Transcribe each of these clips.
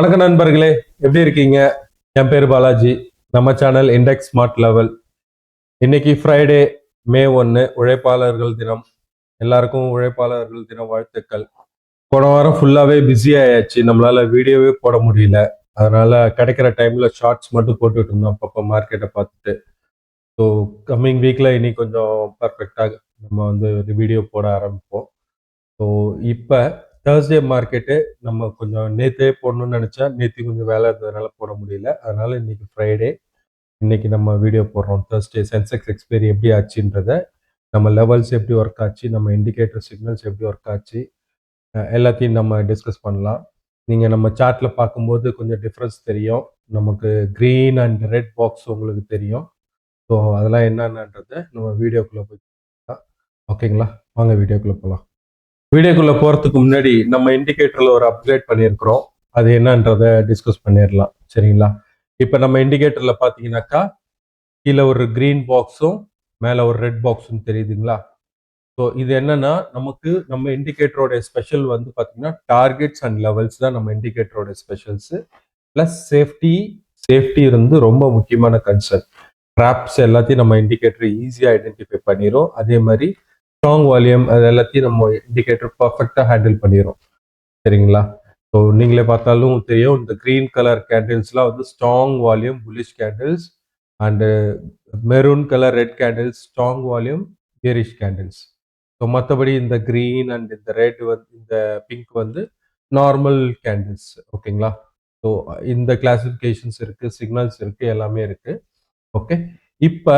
வணக்கம் நண்பர்களே, எப்படி இருக்கீங்க? என் பேர் பாலாஜி. நம்ம சேனல் இண்டெக்ஸ் ஸ்மார்ட் லெவல். இன்னைக்கு ஃப்ரைடே, மே 1, உழைப்பாளர்கள் தினம். எல்லாருக்கும் உழைப்பாளர்கள் தின வாழ்த்துக்கள். போன வாரம் ஃபுல்லாவே பிஸி ஆயாச்சு. நம்மளால வீடியோவே போட முடியல. அதனால கிடைக்கிற டைம்ல ஷார்ட்ஸ் மட்டும் போட்டுட்டு இருந்தோம் அப்பப்போ மார்க்கெட்டை பார்த்துட்டு. ஸோ கம்மிங் வீக்ல இனி கொஞ்சம் பர்ஃபெக்டாக நம்ம வந்து வீடியோ போட ஆரம்பிப்போம். ஸோ இப்போ தேர்ஸ்டே மார்க்கெட்டு நம்ம கொஞ்சம் நேற்றே போடணும்னு நினச்சா நேற்று கொஞ்சம் வேலை இருந்ததுனால போட முடியல. அதனால இன்னைக்கு ஃப்ரைடே, இன்னைக்கு நம்ம வீடியோ போடுறோம். தேர்ஸ்டே சென்செக்ஸ் எக்ஸ்பைரி எப்படி ஆச்சுன்றத, நம்ம லெவல்ஸ் எப்படி ஒர்க் ஆச்சு, நம்ம இண்டிகேட்டர் சிக்னல்ஸ் எப்படி ஒர்க் ஆச்சு, எல்லாத்தையும் நம்ம டிஸ்கஸ் பண்ணலாம். நீங்கள் நம்ம சார்ட்டில் பார்க்கும்போது கொஞ்சம் டிஃப்ரென்ஸ் தெரியும். நமக்கு க்ரீன் அண்ட் ரெட் பாக்ஸ் உங்களுக்கு தெரியும். ஸோ அதெல்லாம் என்னென்னன்றதை நம்ம வீடியோக்குள்ளே போய் ஓகேங்களா? வாங்க வீடியோக்குள்ளே போகலாம். வீடியோக்குள்ள போறதுக்கு முன்னாடி நம்ம இண்டிகேட்டர்ல ஒரு அப்கிரேட் பண்ணியிருக்கிறோம். அது என்னன்றதை டிஸ்கஸ் பண்ணிடலாம். சரிங்களா? இப்போ நம்ம இண்டிகேட்டர்ல பார்த்தீங்கன்னாக்கா கீழே ஒரு கிரீன் பாக்ஸும் மேலே ஒரு ரெட் பாக்ஸும் தெரியுதுங்களா? ஸோ இது என்னன்னா, நமக்கு நம்ம இண்டிகேட்டரோட ஸ்பெஷல் வந்து பார்த்தீங்கன்னா டார்கெட்ஸ் அண்ட் லெவல்ஸ் தான் நம்ம இண்டிகேட்டரோட ஸ்பெஷல்ஸ். ப்ளஸ் சேஃப்டி வந்து ரொம்ப முக்கியமான கன்சர்ன். ட்ராப்ஸ் எல்லாத்தையும் நம்ம இண்டிகேட்டர் ஈஸியாக ஐடென்டிஃபை பண்ணிடும். அதே மாதிரி ஸ்ட்ராங் வால்யூம் அது எல்லாத்தையும் நம்ம இண்டிகேட்டர் பர்ஃபெக்டாக ஹேண்டில் பண்ணிடும். சரிங்களா? ஸோ நீங்களே பார்த்தாலும் தெரியும், இந்த க்ரீன் கலர் கேண்டில்ஸ்லாம் வந்து strong volume bullish candles, and maroon colour red candles strong volume bearish candles. So மற்றபடி இந்த க்ரீன் அண்ட் இந்த ரெட் வந்து இந்த பிங்க் வந்து நார்மல் கேண்டில்ஸ். ஓகேங்களா? ஸோ இந்த கிளாசிஃபிகேஷன்ஸ் இருக்கு, சிக்னல்ஸ் இருக்கு, எல்லாமே இருக்கு. ஓகே, இப்போ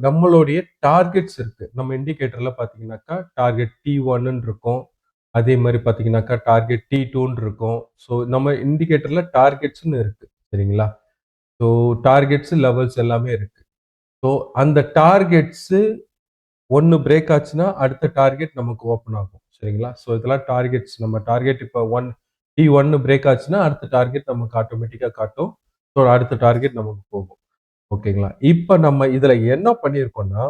நம்மளுடைய டார்கெட்ஸ் இருக்கு. நம்ம இண்டிகேட்டர்ல பார்த்தீங்கன்னாக்கா டார்கெட் T1 இருக்கும். அதே மாதிரி பார்த்தீங்கன்னாக்கா டார்கெட் T2 இருக்கும். ஸோ நம்ம இண்டிகேட்டர்ல டார்கெட்ஸ்னு இருக்கு. சரிங்களா? ஸோ டார்கெட்ஸ் லெவல்ஸ் எல்லாமே இருக்கு. ஸோ அந்த டார்கெட்ஸ் ஒன்று பிரேக் ஆச்சுன்னா அடுத்த டார்கெட் நமக்கு ஓப்பன் ஆகும். சரிங்களா? ஸோ இதெல்லாம் டார்கெட்ஸ். நம்ம டார்கெட் இப்போ T1 பிரேக் ஆச்சுன்னா அடுத்த டார்கெட் நமக்கு ஆட்டோமேட்டிக்காக காட்டும். ஸோ அடுத்த டார்கெட் நமக்கு போகும். ஓகேங்களா? இப்போ நம்ம இதுல என்ன பண்ணியிருக்கோம்னா,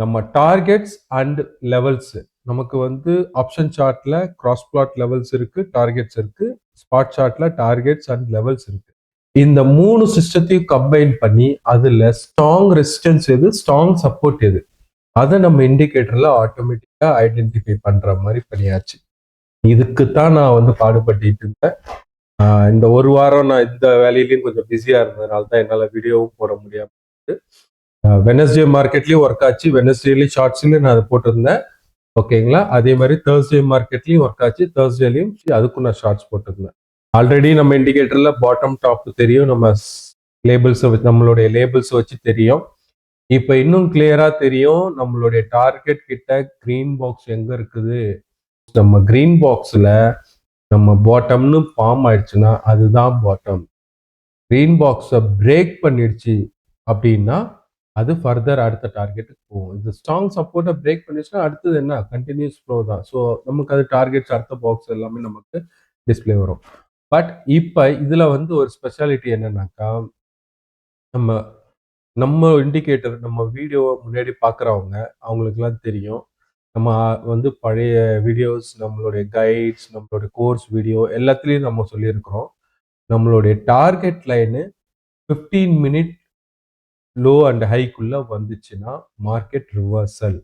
நம்ம டார்கெட்ஸ் அண்ட் லெவல்ஸ் நமக்கு வந்து ஆப்ஷன் சார்ட்ல கிராஸ் பிளாட் லெவல்ஸ் இருக்கு, டார்கெட்ஸ் இருக்கு. ஸ்பாட் சார்ட்ல டார்கெட்ஸ் அண்ட் லெவல்ஸ் இருக்கு. இந்த 3 சிஸ்டத்தையும் கம்பைன் பண்ணி அதுல ஸ்ட்ராங் ரெசிஸ்டன்ஸ் எது, ஸ்ட்ராங் சப்போர்ட் எது, அதை நம்ம இண்டிகேட்டர்ல ஆட்டோமேட்டிக்கா ஐடென்டிஃபை பண்ற மாதிரி பண்ணியாச்சு. இதுக்கு தான் நான் வந்து பாடுபட்டு இருந்தேன். இந்த ஒரு வாரம் நான் இந்த வேலையிலையும் கொஞ்சம் பிஸியா இருந்ததுனால தான் என்னால் வீடியோவும் போட முடியாம. வெனஸ்டே மார்க்கெட்லயும் ஒர்க் ஆச்சு, வெனஸ்டேலயும் ஷார்ட்ஸ்லயும் நான் அதை போட்டிருந்தேன். ஓகேங்களா? அதே மாதிரி தேர்ஸ்டே மார்க்கெட்லயும் ஒர்க் ஆச்சு, தேர்ஸ்டேலையும் அதுக்கும் நான் ஷார்ட்ஸ் போட்டிருந்தேன். ஆல்ரெடி நம்ம இண்டிகேட்டர்ல பாட்டம் டாப் தெரியும், நம்ம லேபிள்ஸை வச்சு நம்மளுடைய லேபிள்ஸ் வச்சு தெரியும். இப்போ இன்னும் கிளியரா தெரியும் நம்மளுடைய டார்கெட் கிட்ட கிரீன் பாக்ஸ் எங்க இருக்குது. நம்ம கிரீன் பாக்ஸ்ல நம்ம பாட்டம்னு ஃபார்ம் ஆயிடுச்சுன்னா அதுதான் பாட்டம். கிரீன் பாக்ஸை பிரேக் பண்ணிடுச்சு அப்படின்னா அது ஃபர்தர் அடுத்த டார்கெட்டுக்கு போகும். இது ஸ்ட்ராங் சப்போர்ட்டை பிரேக் பண்ணிடுச்சுன்னா அடுத்தது என்ன, கண்டினியூஸ் ஃப்ளோ தான். ஸோ நமக்கு அது டார்கெட்ஸ் அடுத்த பாக்ஸ் எல்லாமே நமக்கு டிஸ்பிளே வரும். பட் இப்போ இதுல வந்து ஒரு ஸ்பெஷாலிட்டி என்னன்னாக்கா, நம்ம நம்ம இண்டிகேட்டர் நம்ம வீடியோ முன்னாடி பார்க்குறவங்க அவங்களுக்குலாம் தெரியும். நம்ம வந்து பழைய வீடியோஸ், நம்மளுடைய கைட்ஸ், நம்மளுடைய கோர்ஸ் வீடியோ எல்லாத்துலேயும் நம்ம சொல்லியிருக்கிறோம். நம்மளுடைய target line 15 minute low and ஹைக்குள்ள வந்துச்சுன்னா மார்க்கெட் ரிவர்சல்.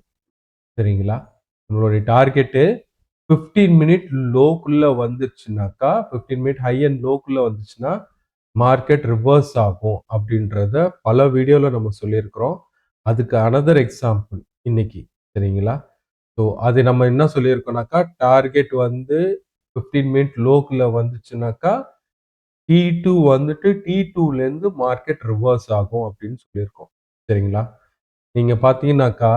சரிங்களா? நம்மளுடைய டார்கெட்டு 15 மினிட் லோக்குள்ள வந்துச்சுனாக்கா, 15 மினிட் ஹை அண்ட் லோக்குள்ள வந்துச்சுன்னா மார்க்கெட் ரிவர்ஸ் ஆகும் அப்படின்றத பல வீடியோவில் நம்ம சொல்லியிருக்கிறோம். அதுக்கு அனதர் எக்ஸாம்பிள் இன்னைக்கு. சரிங்களா? ஸோ அது நம்ம என்ன சொல்லியிருக்கோம்னாக்கா, டார்கெட் வந்து 15 மினிட் லோக்குள்ள வந்துச்சுனாக்கா T2 வந்துட்டு T2லேருந்து மார்க்கெட் ரிவர்ஸ் ஆகும் அப்படின்னு சொல்லியிருக்கோம். சரிங்களா? நீங்க பார்த்தீங்கன்னாக்கா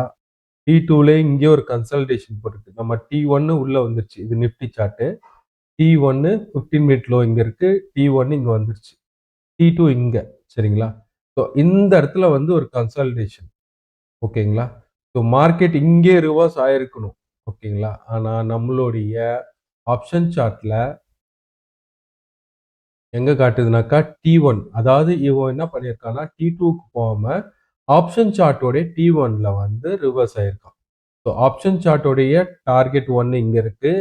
T2லே இங்கே ஒரு கன்சல்டேஷன் போட்டுருக்கு. நம்ம T1 உள்ள வந்துருச்சு. இது Nifty chart. T1 15 minute low இங்க இருக்கு. T1 இங்க வந்துருச்சு. T2 இங்க. சரிங்களா? ஸோ இந்த இடத்துல வந்து ஒரு கன்சல்டேஷன். ஓகேங்களா? ஸோ மார்க்கெட் இங்கே ரிவர்ஸ் ஆயிருக்கணும். ஓகேங்களா? ஆனா நம்மளுடைய ஆப்ஷன் சார்ட்ல எங்க காட்டுதுனாக்கா T1, அதாவது இவன் என்ன பண்ணியிருக்கான்னா T2க்கு போகாம ஆப்ஷன் சார்ட்டோட T1ல வந்து ரிவர்ஸ் ஆயிருக்கான். ஸோ ஆப்ஷன் சார்ட்டோடைய டார்கெட் 1 இங்க இருக்கு,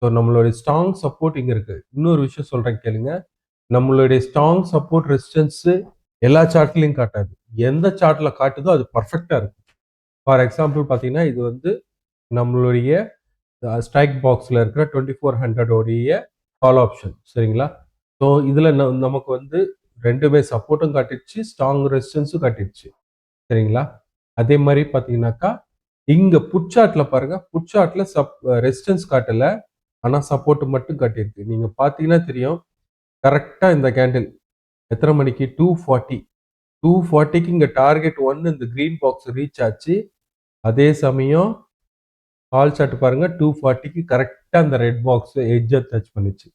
ஸோ நம்மளுடைய ஸ்ட்ராங் சப்போர்ட் இங்கே இருக்கு. இன்னொரு விஷயம் சொல்றேன் கேளுங்க. நம்மளுடைய ஸ்ட்ராங் சப்போர்ட் ரெசிஸ்டன்ஸ் எல்லா சார்ட்லையும் காட்டாது. எந்த சார்ட்ல காட்டுதோ அது பர்ஃபெக்டா இருக்கும். ஃபார் எக்ஸாம்பிள் பார்த்தீங்கன்னா இது வந்து நம்மளுடைய ஸ்ட்ரைக் பாக்ஸில் இருக்கிற 2400 உடைய கால் ஆப்ஷன் சரிங்களா. ஸோ இதில் நமக்கு வந்து ரெண்டுமே சப்போர்ட்டும் காட்டிடுச்சு, ஸ்ட்ராங் ரெசிஸ்டன்ஸும் காட்டிடுச்சு சரிங்களா. அதே மாதிரி பார்த்தீங்கன்னாக்கா இங்க புட் சார்ட்ல பாருங்க, புட் சார்ட்ல ரெசிஸ்டன்ஸ் காட்டல, ஆனா சப்போர்ட் மட்டும் காட்டியிருக்கு. நீங்க பார்த்தீங்கன்னா தெரியும், கரெக்டா இந்த கேண்டில் எத்தனை மணிக்கு 240க்கு இங்க டார்கெட் 1 இந்த கிரீன் பாக்ஸ் ரீச் ஆச்சு. அதே சமயம் கால் சார்ட் பாருங்க 240க்கு கரெக்டா அந்த ரெட் பாக்ஸ் எட்ஜை டச் பண்ணிச்சு.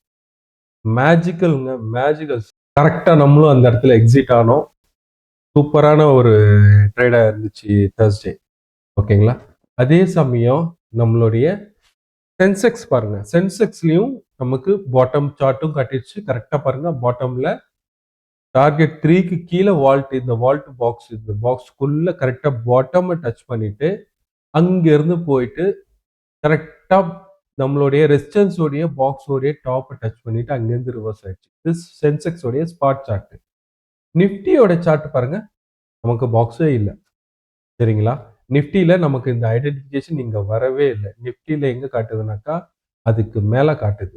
மேஜிக்கல்ங்க, மேஜிக்கல். கரெக்டா நம்மளும் அந்த இடத்துல எக்ஸிட் ஆனோம். சூப்பரான ஒரு ட்ரேடா இருந்துச்சு தேர்ஸ்டே. ஓகேங்களா. அதே சமயம் நம்மளுடைய சென்செக்ஸ் பாருங்க, சென்செக்ஸ்லயும் நமக்கு பாட்டம் சார்ட்டும் காட்டிடுச்சு. கரெக்டா பாருங்க, பாட்டம்ல டார்கெட் 3க்கு கீழே வால்ட், இந்த வால்ட் பாக்ஸ், இந்த பாக்ஸ்க்குள்ள கரெக்டா பாட்டம் டச் பண்ணிட்டு அங்க இருந்து போயிட்டு கரெக்டா நம்மளுடைய ரெசிஸ்டன்ஸ் உடைய பாக்ஸ் உடைய டாப் டச் பண்ணிட்டு அங்கிருந்து ரிவர்ஸ் ஆயிடுச்சு. இது சென்செக்ஸ் உடைய ஸ்பாட் சார்ட். நிப்டியோட சார்ட் பாருங்க, நமக்கு பாக்ஸே இல்லை சரிங்களா. நிப்டியில நமக்கு இந்த ஐடென்டிஃபிகேஷன் இங்க வரவே இல்லை. நிப்டியில எங்க காட்டுதுனாக்கா அதுக்கு மேல காட்டுது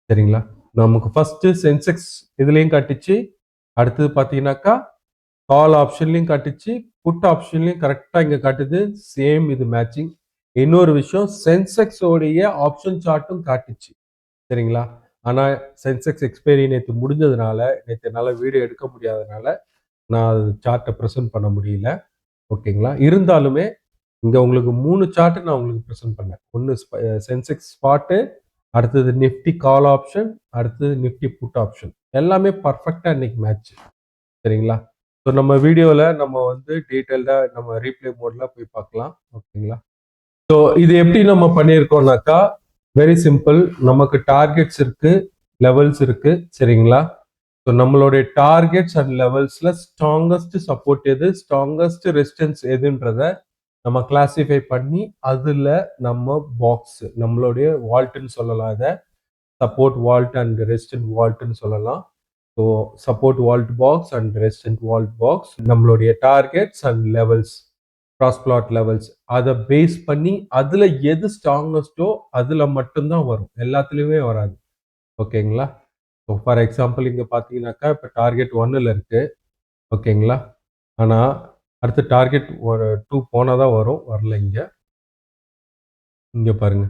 சரிங்களா. நமக்கு ஃபர்ஸ்ட் சென்செக்ஸ் இதுலயும் காட்டுச்சு, அடுத்தது பாத்தீங்கன்னாக்கா கால் ஆப்ஷன்லயும் காட்டுச்சு, புட் ஆப்ஷன்லயும் கரெக்டா இங்க காட்டுது. சேம் இது மேட்சிங். இன்னொரு விஷயம், சென்செக்ஸ் உடைய ஆப்ஷன் சார்ட்டும் காட்டுச்சு சரிங்களா. ஆனா சென்செக்ஸ் எக்ஸ்பைரி நேற்று முடிஞ்சதுனால, நேற்று என்னால் வீடியோ எடுக்க முடியாதனால நான் அது சார்ட்டை ப்ரெசென்ட் பண்ண முடியல. ஓகேங்களா. இருந்தாலுமே இங்க உங்களுக்கு 3 சார்ட் நான் உங்களுக்கு ப்ரெசென்ட் பண்ணேன். ஒன்று சென்செக்ஸ் ஸ்பாட்டு, அடுத்தது நிஃப்டி கால் ஆப்ஷன், அடுத்தது நிஃப்டி புட் ஆப்ஷன். எல்லாமே பர்ஃபெக்டா இன்னைக்கு மேட்ச் சரிங்களா. ஸோ நம்ம வீடியோவில் நம்ம வந்து டீட்டெயில்டாக நம்ம ரீப்ளே மோட்ல போய் பார்க்கலாம். ஓகேங்களா. ஸோ இது எப்படி நம்ம பண்ணியிருக்கோம்னாக்கா வெரி சிம்பிள். நமக்கு டார்கெட்ஸ் இருக்கு, லெவல்ஸ் இருக்கு சரிங்களா. ஸோ நம்மளுடைய டார்கெட்ஸ் அண்ட் லெவல்ஸ்ல ஸ்ட்ராங்கஸ்ட் சப்போர்ட் எது, ஸ்ட்ராங்கஸ்ட் ரெசிஸ்டன்ஸ் எதுன்றத நம்ம கிளாசிஃபை பண்ணி அதுல நம்ம பாக்ஸ், நம்மளுடைய வால்ட்னு சொல்லலாம், இதை சப்போர்ட் வால்ட் அண்ட் ரெசிஸ்டன்ட் வால்ட்னு சொல்லலாம். So support vault box and resistant vault box, நம்மளுடைய targets and levels, cross flat levels, அதை பேஸ் பண்ணி அதுல எது ஸ்ட்ராங்கஸ்டோ அதுல மட்டும்தான் வரும், எல்லாத்துலயுமே வராது. ஓகேங்களா. ஸோ ஃபார் எக்ஸாம்பிள் இங்க பாத்தீங்கன்னாக்கா இப்போ டார்கெட் 1ல இருக்கு ஓகேங்களா. ஆனா அடுத்த டார்கெட் ஒரு 2 போனாதான் வரும், வரல. இங்க பாருங்க,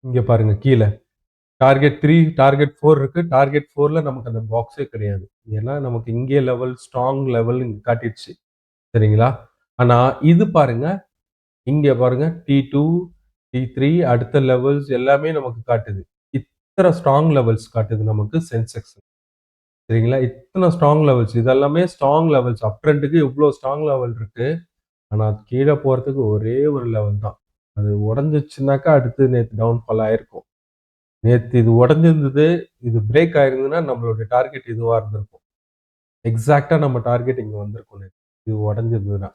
இங்க பாருங்க கீழே டார்கெட் 3 டார்கெட் 4 இருக்கு. டார்கெட் 4ல நமக்கு அந்த பாக்ஸே கிடையாது. ஏன்னா நமக்கு இங்கே லெவல் ஸ்ட்ராங் லெவல் காட்டிடுச்சு சரிங்களா. ஆனா இது பாருங்க, இங்க பாருங்க T2 T3 அடுத்த லெவல்ஸ் எல்லாமே நமக்கு காட்டுது. இத்தனை ஸ்ட்ராங் லெவல்ஸ் காட்டுது நமக்கு சென்செக்ஸ் சரிங்களா. இத்தனை ஸ்ட்ராங் லெவல்ஸ், இதெல்லாமே ஸ்ட்ராங் லெவல்ஸ். அப் ட்ரெண்டுக்கு இவ்வளோ ஸ்ட்ராங் லெவல் இருக்கு. ஆனா அது கீழே போறதுக்கு ஒரே ஒரு லெவல் தான். அது உடஞ்சிச்சுனாக்கா அடுத்து நேற்று டவுன்ஃபால் ஆயிருக்கும். நேற்று இது உடஞ்சிருந்தது, இது பிரேக் ஆயிருந்ததுன்னா நம்மளுடைய டார்கெட் இதுவா இருந்திருக்கும். எக்ஸாக்டா நம்ம டார்கெட் இங்க வந்திருக்கும் நேற்று இது உடஞ்சிருந்ததுன்னா.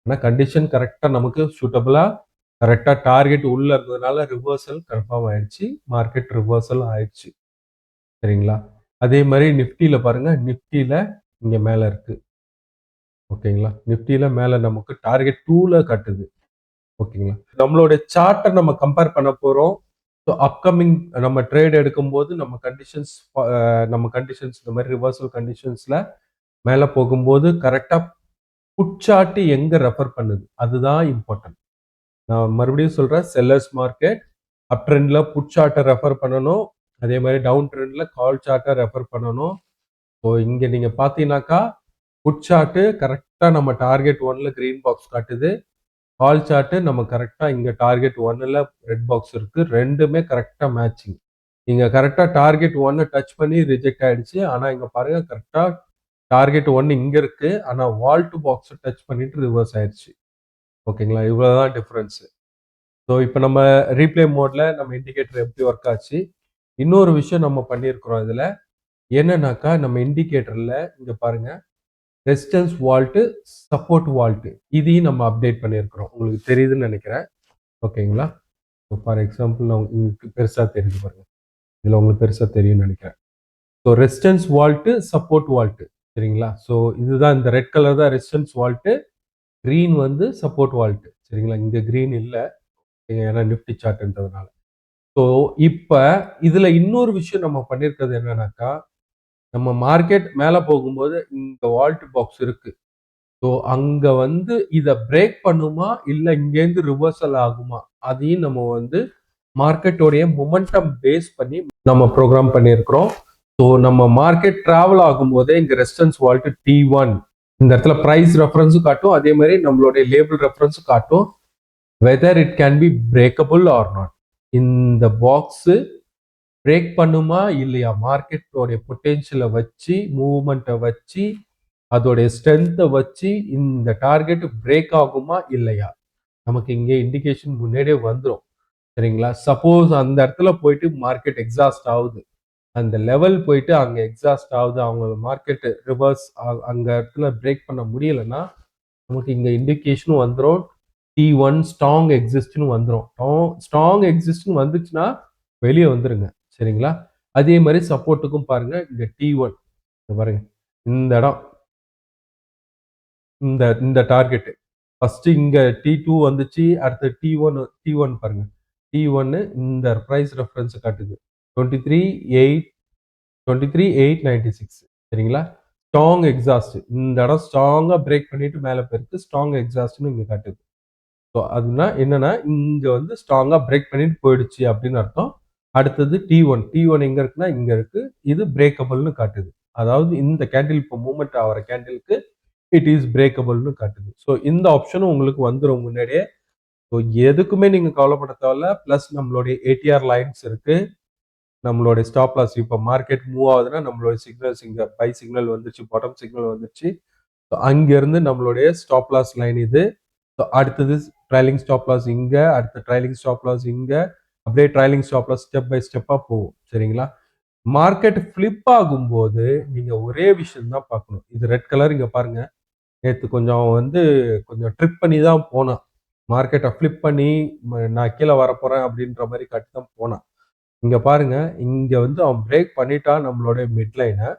ஆனால் கண்டிஷன் கரெக்டா நமக்கு சூட்டபிளா கரெக்டா டார்கெட் உள்ள இருந்ததுனால ரிவர்சல் கன்ஃபார்ம் ஆயிடுச்சு, மார்க்கெட் ரிவர்சல் ஆயிடுச்சு சரிங்களா. அதே மாதிரி நிப்டியில பாருங்க, நிப்டியில இங்க மேல இருக்கு ஓகேங்களா. நிப்டியில மேல நமக்கு டார்கெட் 2ல காட்டுது ஓகேங்களா. நம்மளோட சார்ட்டை நம்ம கம்பேர் பண்ண போறோம். ஸோ அப்கமிங் நம்ம ட்ரேட் எடுக்கும்போது நம்ம கண்டிஷன்ஸ் இந்த மாதிரி ரிவர்சல் கண்டிஷன்ஸ்ல மேல போகும்போது கரெக்டா புட் சார்ட் எங்க ரெஃபர் பண்ணுது அதுதான் இம்பார்ட்டன்ட். நான் மறுபடியும் சொல்றேன், செல்லர்ஸ் மார்க்கெட் அப் ட்ரெண்ட்ல புட் சார்ட்டை ரெஃபர் பண்ணணும், அதே மாதிரி டவுன் ட்ரெண்ட்ல கால் சார்ட்டை ரெஃபர் பண்ணணும். ஸோ இங்க நீங்க பாத்தீங்கன்னாக்கா புட் சார்ட் கரெக்டா நம்ம டார்கெட் 1ல கிரீன் பாக்ஸ் காட்டுது, கால் சார்ட் நம்ம கரெக்டா இங்க டார்கெட் 1ல ரெட் பாக்ஸ் இருக்கு. ரெண்டுமே கரெக்டா மேட்சிங். இங்க கரெக்டா டார்கெட் 1 டச் பண்ணி ரிஜெக்ட் ஆயிடுச்சு. ஆனா இங்க பாருங்க கரெக்டா டார்கெட் 1 இங்க இருக்கு, ஆனா வால்ட் பாக்ஸ் டச் பண்ணிட்டு ரிவர்ஸ் ஆயிடுச்சு ஓகேங்களா. இவ்வளவுதான் டிஃபரன்ஸ். ஸோ இப்போ நம்ம ரீப்ளே மோட்ல நம்ம இண்டிகேட்டர் எப்படி ஒர்க் ஆச்சு, இன்னொரு விஷயம் நம்ம பண்ணியிருக்கிறோம் இதுல என்னன்னாக்கா, நம்ம இண்டிகேட்டர்ல இங்க பாருங்க ரெசிஸ்டன்ஸ் வால்ட், சப்போர்ட் வால்ட், இதையும் நம்ம அப்டேட் பண்ணியிருக்கிறோம். உங்களுக்கு தெரியுதுன்னு நினைக்கிறேன் ஓகேங்களா. ஃபார் எக்ஸாம்பிள் நான் உங்களுக்கு பெருசா தெரியுது பாருங்க. இதுல உங்களுக்கு பெருசா தெரியும்னு நினைக்கிறேன். So resistance vault, support vault சரிங்களா? ஸோ இதுதான் இந்த ரெட் கலர் தான் ரெசிஸ்டன்ஸ் வால்ட்டு, கிரீன் வந்து சப்போர்ட் வால்ட்டு சரிங்களா? இங்க கிரீன் இல்ல. ஏன்னா நிஃப்டி சார்ட்ன்றதுனால. ஸோ இப்ப இதுல இன்னொரு விஷயம் நம்ம பண்ணியிருக்கிறது என்னன்னாக்கா, நம்ம மார்க்கெட் மேல போகும்போது இந்த வால்ட் பாக்ஸ் இருக்கு. ஸோ அங்க வந்து இத பிரேக் பண்ணுமா? இல்ல இங்கேருந்து ரிவர்சல் ஆகுமா? அதையும் நம்ம வந்து மார்க்கெட்டோடைய மொமெண்டம் பேஸ் பண்ணி நம்ம ப்ரோக்ராம் பண்ணியிருக்கிறோம். ஸோ நம்ம மார்க்கெட் டிராவல் ஆகும்போதே இங்க ரெசிஸ்டன்ஸ் வால்ட் T1 இந்த இடத்துல பிரைஸ் ரெஃபரன்ஸும் காட்டும், அதே மாதிரி நம்மளுடைய லேபிள் ரெஃபரன்ஸும் காட்டும். Whether it can be breakable or not. இந்த பாக்ஸ் பிரேக் பண்ணுமா இல்லையா? மார்க்கெட்டோடைய பொட்டென்ஷியலை வச்சு, மூவ்மெண்ட்டை வச்சு, அதோடைய ஸ்ட்ரென்த்தை வச்சு இந்த டார்கெட் பிரேக் ஆகுமா இல்லையா? நமக்கு இங்கே இண்டிகேஷன் முன்னாடியே வந்துடும் சரிங்களா? சப்போஸ் அந்த இடத்துல போயிட்டு மார்க்கெட் எக்ஸாஸ்ட் ஆகுது, அந்த லெவல் போயிட்டு அங்கே எக்ஸாஸ்ட் ஆகுது, அவங்க மார்க்கெட் ரிவர்ஸ் அங்க இடத்துல பிரேக் பண்ண முடியலைன்னா நமக்கு இங்கே இண்டிகேஷனும் வந்துடும், T1 ஸ்ட்ராங் எக்ஸிஸ்ட்னு வந்துடும். ஸ்ட்ராங் எக்ஸிஸ்ட்னு வந்துச்சுன்னா வெளியே வந்துருங்க சரிங்களா? அதே மாதிரி சப்போர்ட்டுக்கும் பாருங்க, இங்க T1 பாருங்க, இந்த இடம், இந்த இந்த டார்கெட் ஃபர்ஸ்ட் இங்க T2 வந்துச்சு, அடுத்து T1 பாருங்க, T1 இந்த பிரைஸ் ரெஃபரன்ஸ் காட்டுது 23,896 சரிங்களா? ஸ்ட்ராங் எக்ஸாஸ்ட் இந்த இடம் ஸ்ட்ராங்கா பிரேக் பண்ணிட்டு மேல போயிருக்கு, ஸ்ட்ராங் எக்ஸாஸ்ட்னு இங்க காட்டுது. ஸோ அதுனா என்னன்னா இங்க வந்து ஸ்ட்ராங்கா பிரேக் பண்ணிட்டு போயிடுச்சு அப்படின்னு அர்த்தம். அடுத்தது T1 எங்க இருக்குன்னா இங்க இருக்கு, இது பிரேக்கபிள்னு காட்டுது. அதாவது இந்த கேண்டில் இப்போ மூவ்மெண்ட் ஆகிற கேண்டிலுக்கு இட் இஸ் பிரேக்கபிள்னு காட்டுது. ஸோ இந்த ஆப்ஷனும் உங்களுக்கு வந்துடும் முன்னாடியே. ஸோ எதுக்குமே நீங்க கவலைப்பட தேவையில்ல. பிளஸ் நம்மளுடைய ஏடிஆர் லைன்ஸ் இருக்கு, நம்மளுடைய ஸ்டாப் லாஸ். இப்போ மார்க்கெட் மூவ் ஆகுதுன்னா நம்மளுடைய சிக்னல்ஸ் இங்க பை சிக்னல் வந்துச்சு, பாட்டம் சிக்னல் வந்துச்சு. அங்க இருந்து நம்மளுடைய ஸ்டாப் லாஸ் லைன் இது. அடுத்தது ட்ரைலிங் ஸ்டாப் லாஸ் இங்க, அடுத்த ட்ரைலிங் ஸ்டாப் லாஸ் இங்க, அப்படியே trailing stop loss step by ஸ்டெப்பா போகும் சரிங்களா? மார்க்கெட் ஃபிளிப் ஆகும்போது நீங்க ஒரே விஷயம் தான் பார்க்கணும். இது ரெட் கலர் இங்க பாருங்க, நேற்று கொஞ்சம் வந்து கொஞ்சம் ட்ரிப் பண்ணி தான் போனான். மார்க்கெட்டை ஃபிளிப் பண்ணி நான் கீழே வரப்போறேன் அப்படின்ற மாதிரி காட்டி தான் போனான். இங்க பாருங்க, இங்க வந்து அவன் பிரேக் பண்ணிட்டான் நம்மளுடைய மிட் லைனை.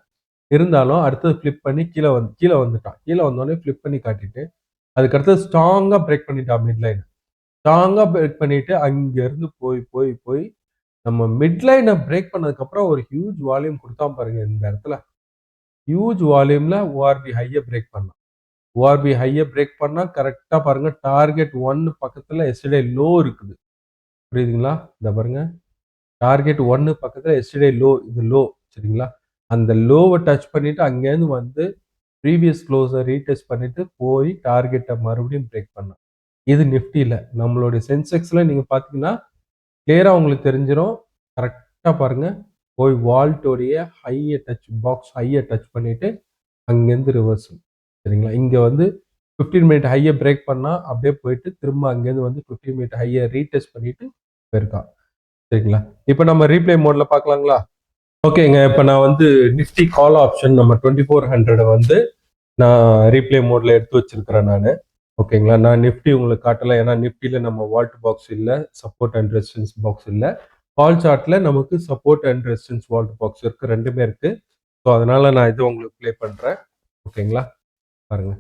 இருந்தாலும் அடுத்தது ஃபிளிப் பண்ணி கீழே வந்துட்டான். கீழே வந்தோடனே ஃபிளிப் பண்ணி காட்டிட்டு அதுக்கடுத்து ஸ்ட்ராங்கா பிரேக் பண்ணிட்டான் மிட் லைன். ஸ்ட்ராங்கா பிரேக் பண்ணிட்டு அங்க இருந்து போய் போய் போய் நம்ம மிட் லைனை பிரேக் பண்ணதுக்கு அப்புறம் ஒரு ஹியூஜ் வால்யூம் கொடுத்தான் பாருங்க. இந்த இடத்துல ஹியூஜ் வால்யூம்ல ஓஆர்பி ஹையை பிரேக் பண்ணான். ஓஆர்பி ஹையை பிரேக் பண்ணா கரெக்டா பாருங்க, டார்கெட் 1 பக்கத்துல எஸ்டர்டே லோ இருக்குது. புரியுதுங்களா? இந்த பாருங்க, டார்கெட் 1 பக்கத்துல எஸ்டர்டே லோ, இது லோ சரிங்களா? அந்த லோவை டச் பண்ணிட்டு அங்கேருந்து வந்து ப்ரீவியஸ் க்ளோஸை ரீடெஸ்ட் பண்ணிட்டு போய் டார்கெட்டை மறுபடியும் பிரேக் பண்ணான். இது நிஃப்டியில். நம்மளுடைய சென்செக்ஸில் நீங்கள் பார்த்தீங்கன்னா கிளியராக உங்களுக்கு தெரிஞ்சிடும். கரெக்டாக பாருங்கள், போய் வால்ட்டோடைய ஹையை டச் பண்ணிவிட்டு அங்கேருந்து ரிவர்சல் சரிங்களா? இங்கே வந்து 15 மினிட் ஹையை பிரேக் பண்ணால் அப்படியே போயிட்டு திரும்ப அங்கேருந்து வந்து 15 மினிட் ஹையை ரீடெஸ்ட் பண்ணிட்டு போயிருக்கான் சரிங்களா? இப்போ நம்ம ரீப்ளே மோடில் பார்க்கலாங்களா? ஓகேங்க, இப்போ நான் வந்து நிஃப்டி கால் ஆப்ஷன் நம்ம 2400 வந்து நான் ரீப்ளே மோடில் எடுத்து வச்சிருக்கிறேன் நான். ஓகேங்களா? நான் நிஃப்டி உங்களுக்கு காட்டல, ஏன்னா நிஃப்டியில் நம்ம வால்ட் பாக்ஸ் இல்லை, சப்போர்ட் அண்ட் ரெசிஸ்டன்ஸ் பாக்ஸ் இல்லை. கால் சார்ட்டில் நமக்கு support and resistance vault box இருக்குது, ரெண்டுமே இருக்குது. ஸோ அதனால் நான் இது உங்களுக்கு ப்ளே பண்ணுறேன். ஓகேங்களா? பாருங்க.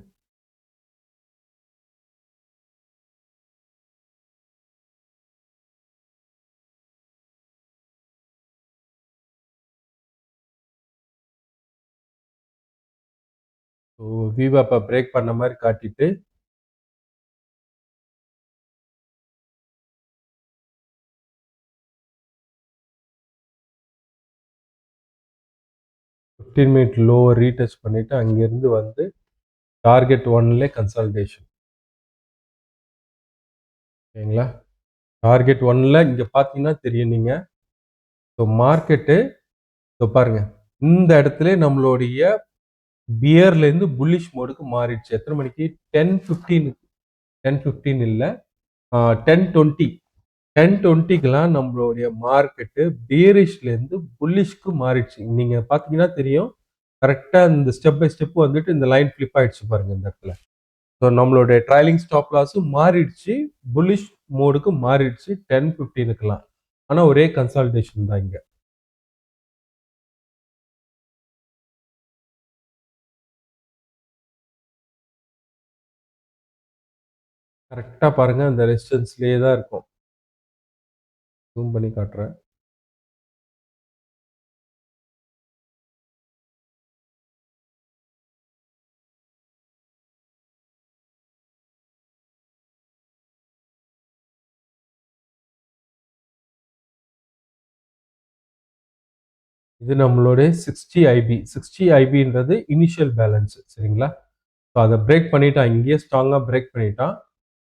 ஸோ விவாப்பை பிரேக் பண்ண மாதிரி காட்டிட்டு ஃபிஃப்டீன் மினிட் லோவை ரீடெஸ்ட் பண்ணிவிட்டு அங்கேருந்து வந்து டார்கெட் 1லே கன்சால்டேஷன். ஓகேங்களா? டார்கெட் 1ல் இங்கே பார்த்தீங்கன்னா தெரியும் நீங்கள். ஸோ மார்க்கெட்டு ஸோ பாருங்க, இந்த இடத்துல நம்மளுடைய பியர்லேருந்து புல்லிஷ் மோடுக்கு மாறிடுச்சு. எத்தனை மணிக்கு? 10:15. 10:15 இல்லை, 10:20. 10:20க்கெல்லாம் நம்மளுடைய மார்க்கெட்டு பியரிஷ்லேருந்து புல்லிஷ்க்கு மாறிடுச்சு. நீங்கள் பார்த்தீங்கன்னா தெரியும், கரெக்டாக இந்த ஸ்டெப் பை ஸ்டெப் வந்துட்டு இந்த லைன் ஃபிளிப் ஆயிடுச்சு பாருங்க இந்த இடத்துல. ஸோ நம்மளுடைய ட்ரைலிங் ஸ்டாப் லாஸும் மாறிடுச்சு, புல்லிஷ் மோடுக்கு மாறிடுச்சு 10-15க்குலாம். ஆனா ஒரே கன்சாலிடேஷன் தான் இங்க. கரெக்டா பாருங்க, அந்த ரெசிஸ்டன்ஸ்லயே தான் இருக்கும். ஜூம் பண்ணி காட்டுறேன். இது நம்மளுடைய 60 ஐபி. 60 ஐபின்றது இனிஷியல் பேலன்ஸ், சரிங்களா? ஸோ அதை பிரேக் பண்ணிட்டான், இங்கேயே ஸ்ட்ராங்கா பிரேக் பண்ணிட்டான்.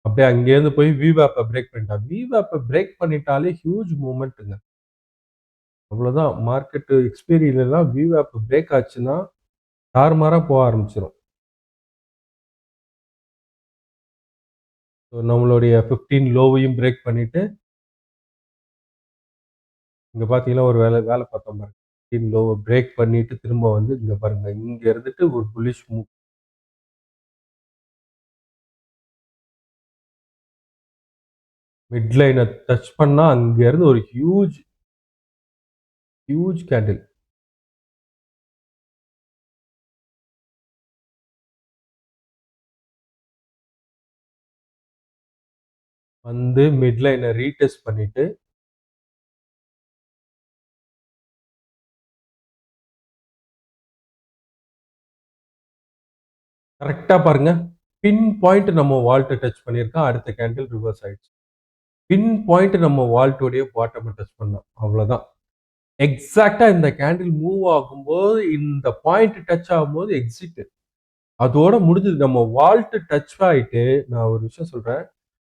அப்படியே அங்கேருந்து போய் விவேப்பை பிரேக் பண்ணிட்டான். விவேப்பை பிரேக் பண்ணிட்டாலே ஹியூஜ் மூவ்மெண்ட்டுங்க. அவ்வளோதான். மார்க்கெட்டு எக்ஸ்பீரியன்லாம் விவேப் பிரேக் ஆச்சுன்னா தாறுமாறா போக ஆரம்பிச்சிடும். ஸோ நம்மளுடைய 15 லோவையும் பிரேக் பண்ணிட்டு இங்க பார்த்தீங்கன்னா ஒரு வேலை பார்த்தோம் பாருங்க. 15 லோவை பிரேக் பண்ணிட்டு திரும்ப வந்து இங்க பாருங்க, இங்க இருந்துட்டு ஒரு புல்லிஷ் மூவ். மிட் லைனை டச் பண்ணா அங்க இருந்து ஒரு ஹியூஜ் கேண்டில் வந்து மிட் லைனை ரீடெஸ்ட் பண்ணிட்டு கரெக்டா பாருங்க, பின் பாயிண்ட் நம்ம வால்ட்டை டச் பண்ணியிருக்கோம். அடுத்த கேண்டில் ரிவர்ஸ் ஆயிடுச்சு. பின் பாயிண்ட் நம்ம வால்ட்டோடைய பாட்டமை டச் பண்ணோம். அவ்வளவுதான். எக்ஸாக்டா இந்த கேண்டில் மூவ் ஆகும்போது இந்த பாயிண்ட் டச் ஆகும்போது எக்ஸிட். அதோட முடிஞ்சது. நம்ம வால்ட் டச் ஆயிட்டு, நான் ஒரு விஷயம் சொல்றேன்,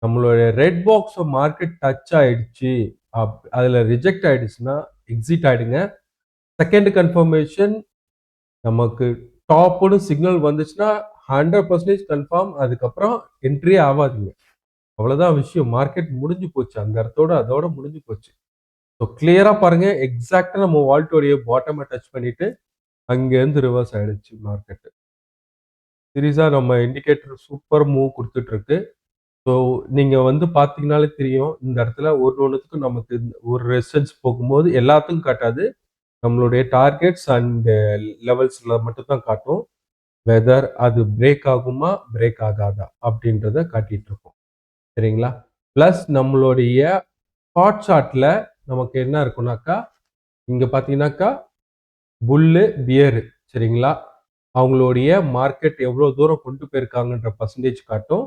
நம்மளுடைய ரெட் பாக்ஸ் மார்க்கெட் டச் ஆயிடுச்சு, அதுல ரிஜெக்ட் ஆயிடுச்சுன்னா எக்ஸிட் ஆயிடுங்க. செகண்ட் கன்ஃபர்மேஷன் நமக்கு டாப்னு சிக்னல் வந்துச்சுன்னா 100% கன்ஃபார்ம். அதுக்கப்புறம் என்ட்ரியே ஆகாதீங்க. அவ்வளவுதான் விஷயம். மார்க்கெட் முடிஞ்சு போச்சு, அந்த இடத்தோட அதோட முடிஞ்சு போச்சு. ஸோ கிளியரா பாருங்க, எக்ஸாக்டா நம்ம வால்ட்டோடைய பாட்டமை டச் பண்ணிட்டு அங்கேருந்து ரிவர்ஸ் ஆயிடுச்சு மார்க்கெட். சீரியஸா நம்ம இண்டிகேட்டர் சூப்பர் மூவ் கொடுத்துட்டு இருக்கு. ஸோ நீங்க வந்து பார்த்தீங்கனாலே தெரியும், இந்த இடத்துல ஒன்றுத்துக்கும் நமக்கு ஒரு ரெசிஸ்டன்ஸ் போகும்போது எல்லாத்துக்கும் காட்டாது. நம்மளுடைய டார்கெட்ஸ் அண்ட் லெவல்ஸ்ல மட்டும் தான் காட்டும். வெதர் அது பிரேக் ஆகுமா பிரேக் ஆகாதா அப்படின்றத காட்டிட்டு இருக்கோம், சரிங்களா? பிளஸ் நம்மளுடைய ஹாட் சார்ட்ல நமக்கு என்ன இருக்குனாக்கா, இங்க பாத்தீங்கன்னாக்கா புல்லு பியரு, சரிங்களா? அவங்களுடைய மார்க்கெட் எவ்வளவு தூரம் கொண்டு போயிருக்காங்கன்ற பர்சன்டேஜ் காட்டும்.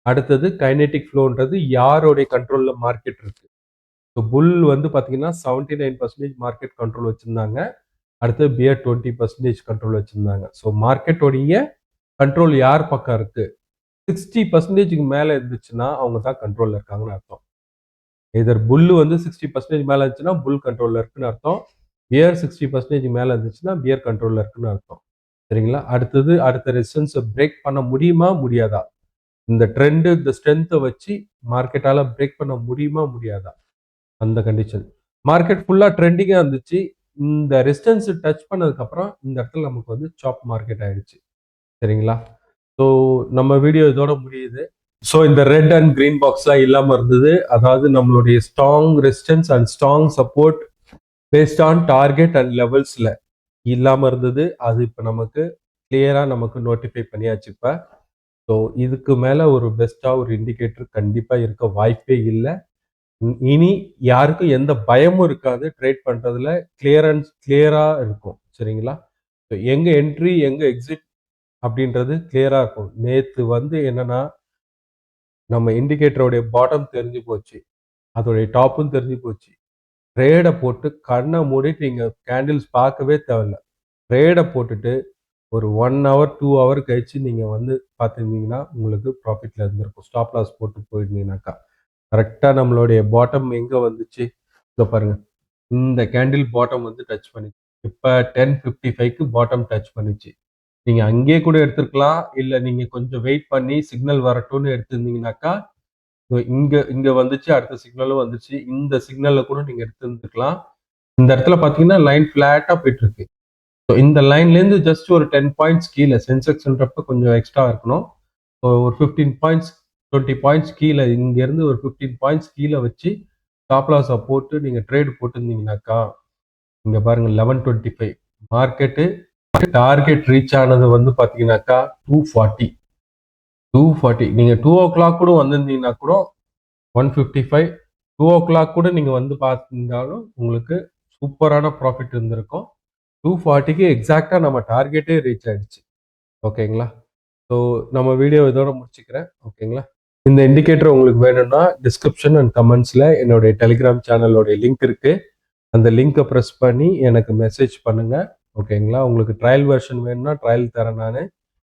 அடுத்தது கைனெட்டிக் ஃப்ளோன்றது யாரோடைய கண்ட்ரோல்ல மார்க்கெட் இருக்கு. ஸோ புல் வந்து பார்த்தீங்கன்னா 79% மார்க்கெட் கண்ட்ரோல் வச்சிருந்தாங்க. அடுத்து பியர் 20% கண்ட்ரோல் வச்சிருந்தாங்க. ஸோ மார்க்கெட்டோடைய கண்ட்ரோல் யார் பக்கம் இருக்கு? 60%க்கு மேல இருந்துச்சுன்னா அவங்க தான் கண்ட்ரோல்ல இருக்காங்கன்னு அர்த்தம். இதர் புல்லு வந்து 60% மேல இருந்துச்சுன்னா புல் கண்ட்ரோல்ல இருக்குன்னு அர்த்தம். பியர் 60% மேல இருந்துச்சுன்னா பியர் கண்ட்ரோல்ல இருக்குன்னு அர்த்தம், சரிங்களா? அடுத்தது அடுத்த ரெசிஸ்டன்ஸை பிரேக் பண்ண முடியுமா முடியாதா? இந்த ட்ரெண்ட் இந்த ஸ்ட்ரென்த்தை வச்சு மார்க்கெட்டால பிரேக் பண்ண முடியுமா முடியாதா? அந்த கண்டிஷன். மார்க்கெட் ஃபுல்லா ட்ரெண்டிங்கா இருந்துச்சு. இந்த ரெசிஸ்டன்ஸ் டச் பண்ணதுக்கு அப்புறம் இந்த இடத்துல நமக்கு வந்து சாப் மார்க்கெட் ஆயிடுச்சு, சரிங்களா? ஸோ நம்ம வீடியோ இதோட முடியுது. ஸோ இந்த ரெட் அண்ட் கிரீன் பாக்ஸ்லாம் இல்லாம இருந்தது. அதாவது நம்மளுடைய strong resistance and strong support based on target and லெவல்ஸ்ல இல்லாம இருந்தது. அது இப்போ நமக்கு கிளியரா நமக்கு நோட்டிஃபை பண்ணியாச்சு இப்ப. ஸோ இதுக்கு மேல ஒரு பெஸ்டா ஒரு இண்டிகேட்டர் கண்டிப்பா இருக்க வாய்ப்பே இல்லை. இனி யாருக்கும் எந்த பயமும் இருக்காது. ட்ரேட் பண்றதுல கிளியரா இருக்கும், சரிங்களா? எங்க என்ட்ரி எங்க எக்ஸிட் அப்படின்றது கிளியரா இருக்கும். நேத்து வந்து என்னன்னா, நம்ம இண்டிகேட்டருடைய பாட்டம் தெரிஞ்சு போச்சு, அதோடைய டாப்பும் தெரிஞ்சு போச்சு. ட்ரேடை போட்டு கண்ணை மூடிட்டு நீங்க கேண்டில்ஸ் பார்க்கவே தேவையில்ல. ட்ரேடை போட்டுட்டு ஒரு 1 ஹவர் 2 ஹவர் கழிச்சு நீங்க வந்து பார்த்துருந்தீங்கன்னா உங்களுக்கு ப்ராஃபிட்ல இருந்திருக்கும். ஸ்டாப் லாஸ் போட்டு போயிருந்தீங்கன்னாக்கா. கரெக்டா நம்மளுடைய பாட்டம் எங்க வந்துச்சு, இதோ பாருங்க, இந்த கேண்டில் பாட்டம் வந்து டச் பண்ணி இப்ப 10:55க்கு பாட்டம் டச் பண்ணிச்சு. நீங்க அங்கேயே கூட எடுத்திருக்கலாம். இல்ல நீங்க கொஞ்சம் வெயிட் பண்ணி சிக்னல் வரட்டும்னு எடுத்திருந்தீங்கன்னாக்கா, இங்க இங்க வந்துச்சு, அடுத்த சிக்னலும் வந்துச்சு. இந்த சிக்னல்ல கூட நீங்க எடுத்திருந்துக்கலாம். இந்த இடத்துல பாத்தீங்கன்னா லைன் பிளாட்டா போயிட்டு இருக்கு. இந்த லைன்ல இருந்து ஜஸ்ட் ஒரு 10 பாயிண்ட்ஸ் கீழே சென்செக்ஸ்ன்றப்ப கொஞ்சம் எக்ஸ்ட்ரா இருக்கணும். ஒரு 15 பாயிண்ட்ஸ் 20 பாயிண்ட்ஸ் கீழே இங்கேருந்து ஒரு 15 பாயிண்ட்ஸ் கீழே வச்சு ஸ்டாப் லாஸை போட்டு நீங்கள் ட்ரேட் போட்டிருந்தீங்கன்னாக்கா இங்கே பாருங்கள் 1125 மார்க்கெட்டு டார்கெட் ரீச் ஆனது வந்து பார்த்தீங்கன்னாக்கா 240 நீங்கள் 2 o'clock கூட வந்திருந்தீங்கன்னா கூட 155 2 o'clock கூட நீங்கள் வந்து பார்த்துருந்தாலும் உங்களுக்கு சூப்பரான ப்ராஃபிட் இருந்திருக்கும். 240க்கு எக்ஸாக்டாக நம்ம டார்கெட்டே ரீச் ஆயிடுச்சு. ஓகேங்களா? ஸோ நம்ம வீடியோ இதோட முடிச்சுக்கிறேன். ஓகேங்களா? இந்த இண்டிகேட்டர் உங்களுக்கு வேணும்னா டிஸ்கிரிப்ஷன் அண்ட் கமெண்ட்ஸில் என்னுடைய டெலிகிராம் சேனலோடைய லிங்க் இருக்குது. அந்த லிங்கை ப்ரெஸ் பண்ணி எனக்கு மெசேஜ் பண்ணுங்கள். ஓகேங்களா? உங்களுக்கு ட்ரையல் வெர்ஷன் வேணும்னா ட்ரையல் தரேன் நான்.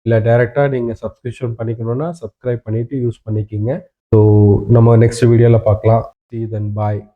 இல்லை டைரெக்டாக நீங்கள் சப்ஸ்கிரிப்ஷன் பண்ணிக்கணும்னா சப்ஸ்கிரைப் பண்ணிவிட்டு யூஸ் பண்ணிக்கிங்க. ஸோ நம்ம நெக்ஸ்ட் வீடியோவில் பார்க்கலாம். See you then. Bye.